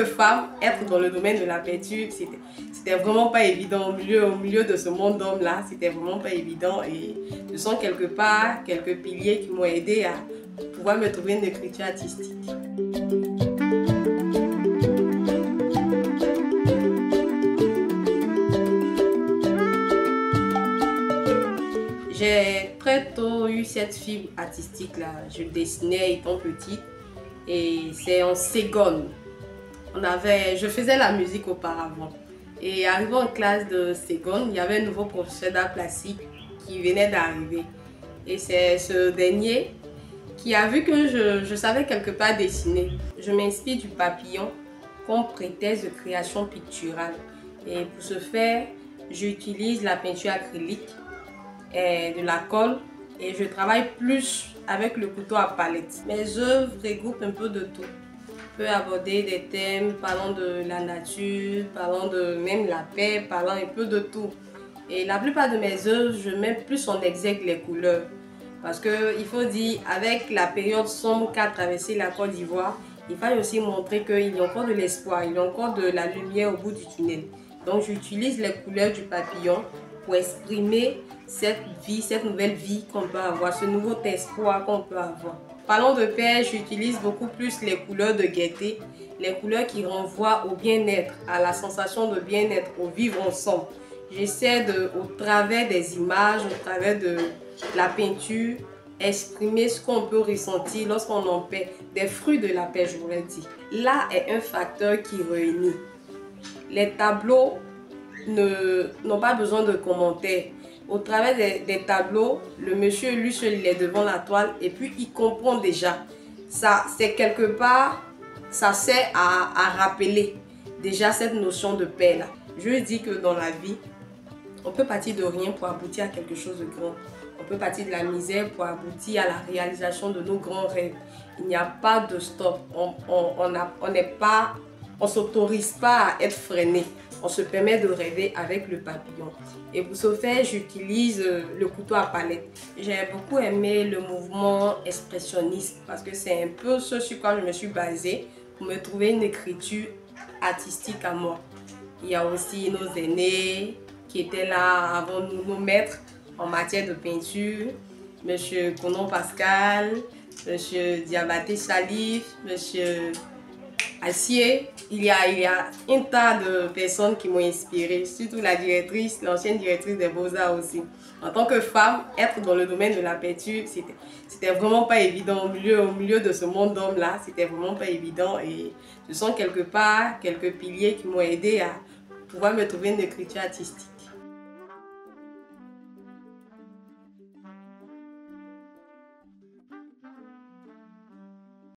que femme, être dans le domaine de la peinture, c'était vraiment pas évident. Au milieu de ce monde d'hommes-là, c'était vraiment pas évident. Et ce sont quelque part quelques piliers qui m'ont aidé à pouvoir me trouver une écriture artistique. J'ai très tôt eu cette fibre artistique-là. Je dessinais étant petite et c'est en seconde. Je faisais la musique auparavant. Et arrivant en classe de seconde, il y avait un nouveau professeur d'art plastique qui venait d'arriver. Et c'est ce dernier qui a vu que je savais quelque part dessiner. Je m'inspire du papillon comme prétexte de création picturale. Et pour ce faire, j'utilise la peinture acrylique et de la colle et je travaille plus avec le couteau à palette. Mes œuvres regroupent un peu de tout. Je peux aborder des thèmes parlant de la nature, parlant de même la paix, parlant un peu de tout. Et la plupart de mes œuvres, je mets plus en exergue les couleurs. Parce qu'il faut dire, avec la période sombre qu'a traversé la Côte d'Ivoire, il faut aussi montrer qu'il y a encore de l'espoir, il y a encore de la lumière au bout du tunnel. Donc j'utilise les couleurs du papillon pour exprimer cette vie, cette nouvelle vie qu'on peut avoir, ce nouveau espoir qu'on peut avoir. Parlons de paix, j'utilise beaucoup plus les couleurs de gaieté, les couleurs qui renvoient au bien-être, à la sensation de bien-être, au vivre ensemble. J'essaie au travers des images, au travers de la peinture, exprimer ce qu'on peut ressentir lorsqu'on en paix, des fruits de la paix, je voudrais dire. L'art est un facteur qui réunit. Les tableaux n'ont pas besoin de commentaires. Au travers des tableaux, le monsieur, lui seul, il est devant la toile et puis il comprend déjà. Ça, c'est quelque part, ça sert à rappeler déjà cette notion de paix-là. Je dis que dans la vie, on peut partir de rien pour aboutir à quelque chose de grand. On peut partir de la misère pour aboutir à la réalisation de nos grands rêves. Il n'y a pas de stop. On ne s'autorise pas à être freiné. On se permet de rêver avec le papillon. Et pour ce faire, j'utilise le couteau à palette. J'ai beaucoup aimé le mouvement expressionniste parce que c'est un peu ce sur quoi je me suis basée pour me trouver une écriture artistique à moi. Il y a aussi nos aînés qui étaient là avant nous, nos maîtres en matière de peinture. Monsieur Konon Pascal, Monsieur Diabaté Salif, Monsieur Assier. Il y a un tas de personnes qui m'ont inspirée, surtout la directrice, l'ancienne directrice des Beaux-Arts aussi. En tant que femme, être dans le domaine de la peinture, c'était vraiment pas évident. Au milieu de ce monde d'hommes-là, c'était vraiment pas évident. Et ce sont quelque part quelques piliers qui m'ont aidé à pouvoir me trouver une écriture artistique.